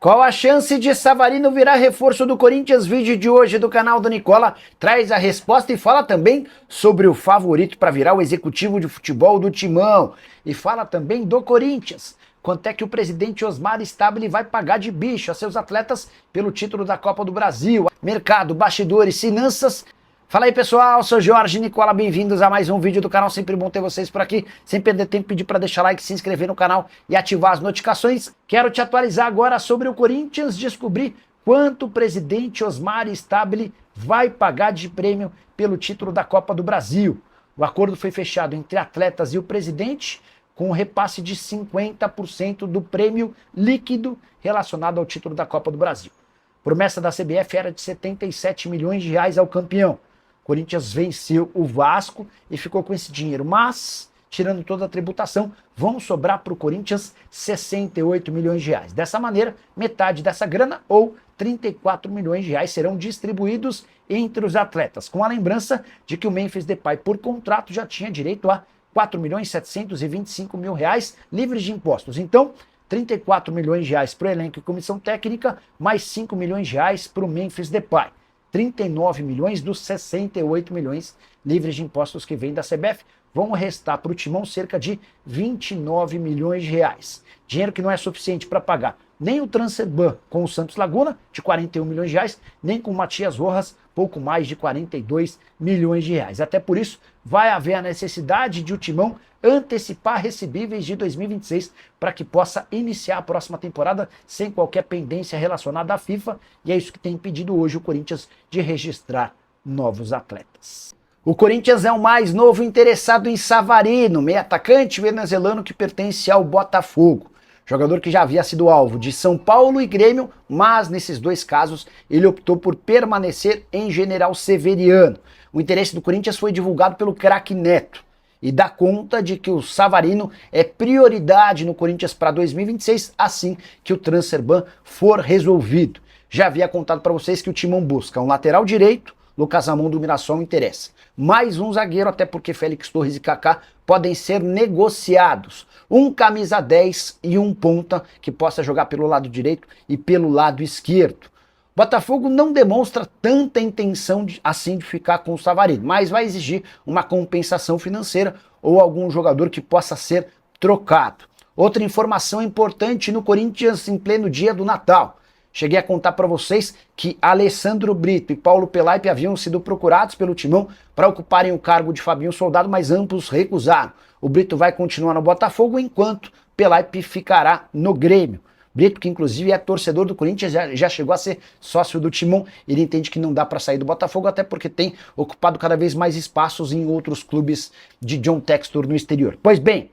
Qual a chance de Savarino virar reforço do Corinthians? Vídeo de hoje do canal do Nicola traz a resposta e fala também sobre o favorito para virar o executivo de futebol do Timão. E fala também do Corinthians. Quanto é que o presidente Osmar Stabile vai pagar de bicho a seus atletas pelo título da Copa do Brasil? Mercado, bastidores, finanças. Fala aí pessoal, sou Jorge Nicola, bem-vindos a mais um vídeo do canal, sempre bom ter vocês por aqui, sem perder tempo, pedir para deixar like, se inscrever no canal e ativar as notificações. Quero te atualizar agora sobre o Corinthians, descobrir quanto o presidente Osmar Stabile vai pagar de prêmio pelo título da Copa do Brasil. O acordo foi fechado entre atletas e o presidente, com um repasse de 50% do prêmio líquido relacionado ao título da Copa do Brasil. A promessa da CBF era de 77 milhões de reais ao campeão. O Corinthians venceu o Vasco e ficou com esse dinheiro, mas, tirando toda a tributação, vão sobrar para o Corinthians 68 milhões de reais. Dessa maneira, metade dessa grana, ou 34 milhões de reais, serão distribuídos entre os atletas, com a lembrança de que o Memphis Depay, por contrato, já tinha direito a 4 milhões 725 mil reais livres de impostos. Então, 34 milhões de reais para o elenco e comissão técnica, mais 5 milhões de reais para o Memphis Depay. 39 milhões dos 68 milhões livres de impostos que vem da CBF, vão restar para o Timão cerca de 29 milhões de reais. Dinheiro que não é suficiente para pagar nem o transfer ban com o Santos Laguna, de 41 milhões de reais, nem com o Matias Rojas, pouco mais de 42 milhões de reais. Até por isso, vai haver a necessidade de o Timão antecipar recebíveis de 2026 para que possa iniciar a próxima temporada sem qualquer pendência relacionada à FIFA, e é isso que tem impedido hoje o Corinthians de registrar novos atletas. O Corinthians é o mais novo interessado em Savarino, meio atacante venezuelano que pertence ao Botafogo. Jogador que já havia sido alvo de São Paulo e Grêmio, mas nesses dois casos ele optou por permanecer em General Severiano. O interesse do Corinthians foi divulgado pelo craque Neto e dá conta de que o Savarino é prioridade no Corinthians para 2026, assim que o transfer ban for resolvido. Já havia contado para vocês que o Timão busca um lateral direito, Lucas Ramon do Mirassol interessa. Mais um zagueiro, até porque Félix Torres e Kaká podem ser negociados. Um camisa 10 e um ponta que possa jogar pelo lado direito e pelo lado esquerdo. Botafogo não demonstra tanta intenção assim de ficar com o Savarino, mas vai exigir uma compensação financeira ou algum jogador que possa ser trocado. Outra informação importante no Corinthians em pleno dia do Natal. Cheguei a contar para vocês que Alessandro Brito e Paulo Pelaipe haviam sido procurados pelo Timão para ocuparem o cargo de Fabinho Soldado, mas ambos recusaram. O Brito vai continuar no Botafogo, enquanto Pelaipe ficará no Grêmio. Brito, que inclusive é torcedor do Corinthians, já chegou a ser sócio do Timão. Ele entende que não dá para sair do Botafogo, até porque tem ocupado cada vez mais espaços em outros clubes de John Textor no exterior. Pois bem,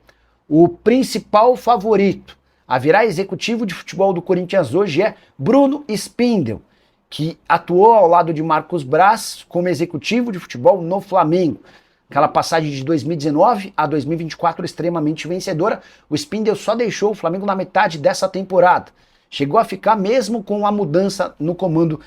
o principal favorito a virar executivo de futebol do Corinthians hoje é Bruno Spindel, que atuou ao lado de Marcos Braz como executivo de futebol no Flamengo. Aquela passagem de 2019 a 2024 extremamente vencedora, o Spindel só deixou o Flamengo na metade dessa temporada. Chegou a ficar mesmo com a mudança no comando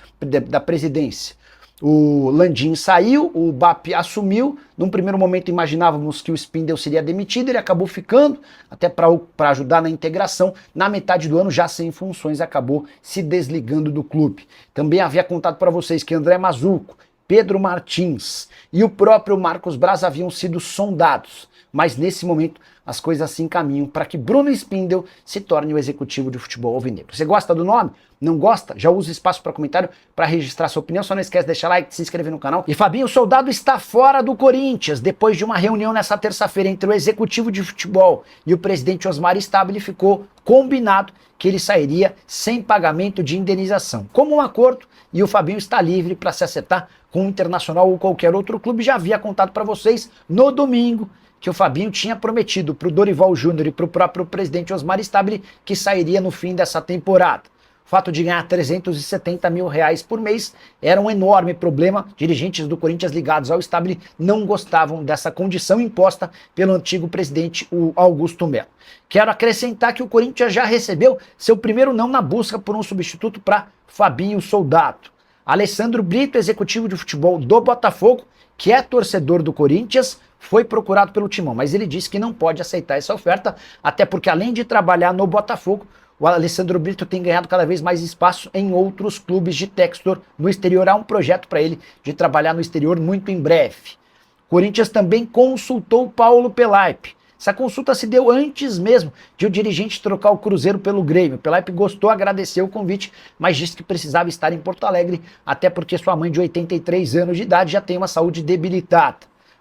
da presidência. O Landim saiu, o BAP assumiu. Num primeiro momento imaginávamos que o Spindel seria demitido, ele acabou ficando, até para ajudar na integração. Na metade do ano, já sem funções, acabou se desligando do clube. Também havia contado para vocês que André Mazuco, Pedro Martins e o próprio Marcos Braz haviam sido sondados. Mas nesse momento as coisas se encaminham para que Bruno Spindel se torne o executivo de futebol alvinegro. Você gosta do nome? Não gosta? Já usa o espaço para comentário para registrar sua opinião. Só não esquece de deixar like, se inscrever no canal. E Fabinho Soldado está fora do Corinthians. Depois de uma reunião nessa terça-feira entre o executivo de futebol e o presidente Osmar Stabile, ficou combinado que ele sairia sem pagamento de indenização. Como um acordo, e o Fabinho está livre para se acertar com o Internacional ou qualquer outro clube. Já havia contado para vocês no domingo que o Fabinho tinha prometido para o Dorival Júnior e para o próprio presidente Osmar Stabile que sairia no fim dessa temporada. O fato de ganhar 370 mil reais por mês era um enorme problema. Dirigentes do Corinthians ligados ao Stabile não gostavam dessa condição imposta pelo antigo presidente, o Augusto Melo. Quero acrescentar que o Corinthians já recebeu seu primeiro não na busca por um substituto para Fabinho Soldado. Alessandro Brito, executivo de futebol do Botafogo, que é torcedor do Corinthians, foi procurado pelo Timão, mas ele disse que não pode aceitar essa oferta, até porque além de trabalhar no Botafogo, o Alessandro Brito tem ganhado cada vez mais espaço em outros clubes de Textor no exterior. Há um projeto para ele de trabalhar no exterior muito em breve. O Corinthians também consultou Paulo Pelaipe. Essa consulta se deu antes mesmo de o dirigente trocar o Cruzeiro pelo Grêmio. Pelaipe gostou, agradeceu o convite, mas disse que precisava estar em Porto Alegre, até porque sua mãe de 83 anos de idade já tem uma saúde debilitada.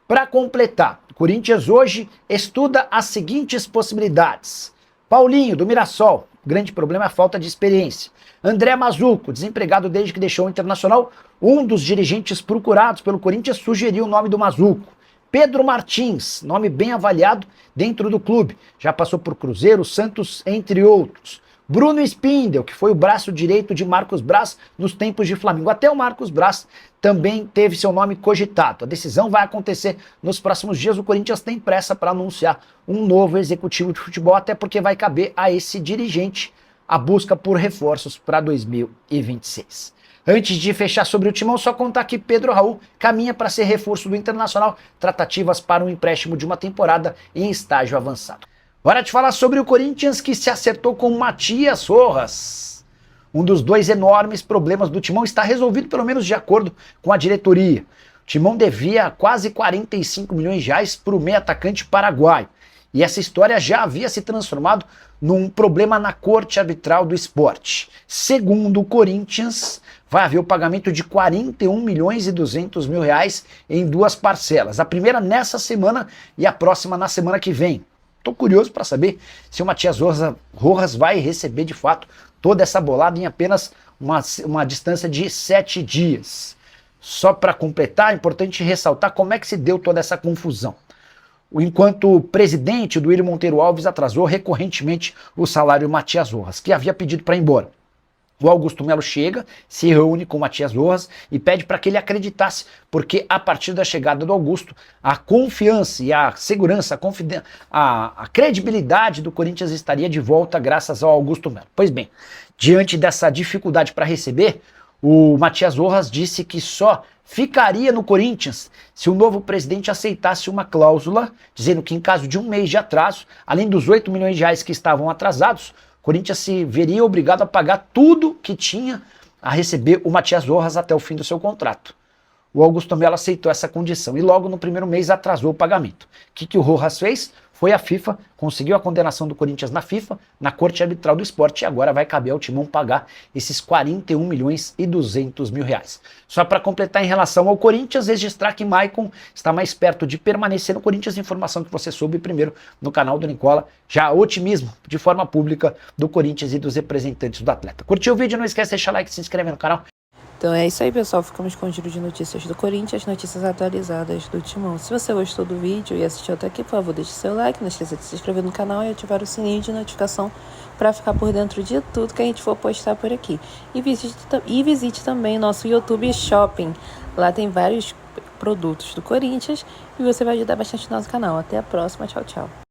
Para completar, o Corinthians hoje estuda as seguintes possibilidades. Paulinho, do Mirassol, o grande problema é a falta de experiência. André Mazuco, desempregado desde que deixou o Internacional, um dos dirigentes procurados pelo Corinthians sugeriu o nome do Mazuco. Pedro Martins, nome bem avaliado dentro do clube, já passou por Cruzeiro, Santos, entre outros. Bruno Spindel, que foi o braço direito de Marcos Braz nos tempos de Flamengo. Até o Marcos Braz também teve seu nome cogitado. A decisão vai acontecer nos próximos dias. O Corinthians tem pressa para anunciar um novo executivo de futebol, até porque vai caber a esse dirigente a busca por reforços para 2026. Antes de fechar sobre o Timão, só contar que Pedro Raul caminha para ser reforço do Internacional, tratativas para um empréstimo de uma temporada em estágio avançado. Hora de falar sobre o Corinthians, que se acertou com Matias Rojas. Um dos dois enormes problemas do Timão está resolvido, pelo menos de acordo com a diretoria. O Timão devia quase 45 milhões de reais para o meio atacante paraguaio. E essa história já havia se transformado num problema na Corte Arbitral do Esporte. Segundo o Corinthians, vai haver o pagamento de 41 milhões e 200 mil reais em duas parcelas. A primeira nessa semana e a próxima na semana que vem. Estou curioso para saber se o Matias Rojas vai receber de fato toda essa bolada em apenas uma distância de 7 dias. Só para completar, é importante ressaltar como é que se deu toda essa confusão. Enquanto o presidente do Willian Monteiro Alves atrasou recorrentemente o salário do Matias Rojas, que havia pedido para ir embora. O Augusto Melo chega, se reúne com o Matias Rojas e pede para que ele acreditasse, porque a partir da chegada do Augusto, a confiança e a segurança, a credibilidade do Corinthians estaria de volta graças ao Augusto Melo. Pois bem, diante dessa dificuldade para receber, o Matias Rojas disse que só ficaria no Corinthians se o novo presidente aceitasse uma cláusula, dizendo que em caso de um mês de atraso, além dos 8 milhões de reais que estavam atrasados, o Corinthians se veria obrigado a pagar tudo que tinha a receber o Matias Rojas até o fim do seu contrato. O Augusto Melo aceitou essa condição e logo no primeiro mês atrasou o pagamento. O que o Rojas fez? Foi a FIFA, conseguiu a condenação do Corinthians na FIFA, na Corte Arbitral do Esporte, e agora vai caber ao Timão pagar esses 41 milhões e 200 mil reais. Só para completar em relação ao Corinthians, registrar que Maicon está mais perto de permanecer no Corinthians, informação que você soube primeiro no canal do Nicola, já otimismo de forma pública do Corinthians e dos representantes do atleta. Curtiu o vídeo? Não esquece de deixar like e se inscrever no canal. Então é isso aí, pessoal. Ficamos com um giro de notícias do Corinthians, notícias atualizadas do Timão. Se você gostou do vídeo e assistiu até aqui, por favor, deixe seu like, não esqueça de se inscrever no canal e ativar o sininho de notificação para ficar por dentro de tudo que a gente for postar por aqui. E visite também nosso YouTube Shopping. Lá tem vários produtos do Corinthians e você vai ajudar bastante o nosso canal. Até a próxima. Tchau, tchau.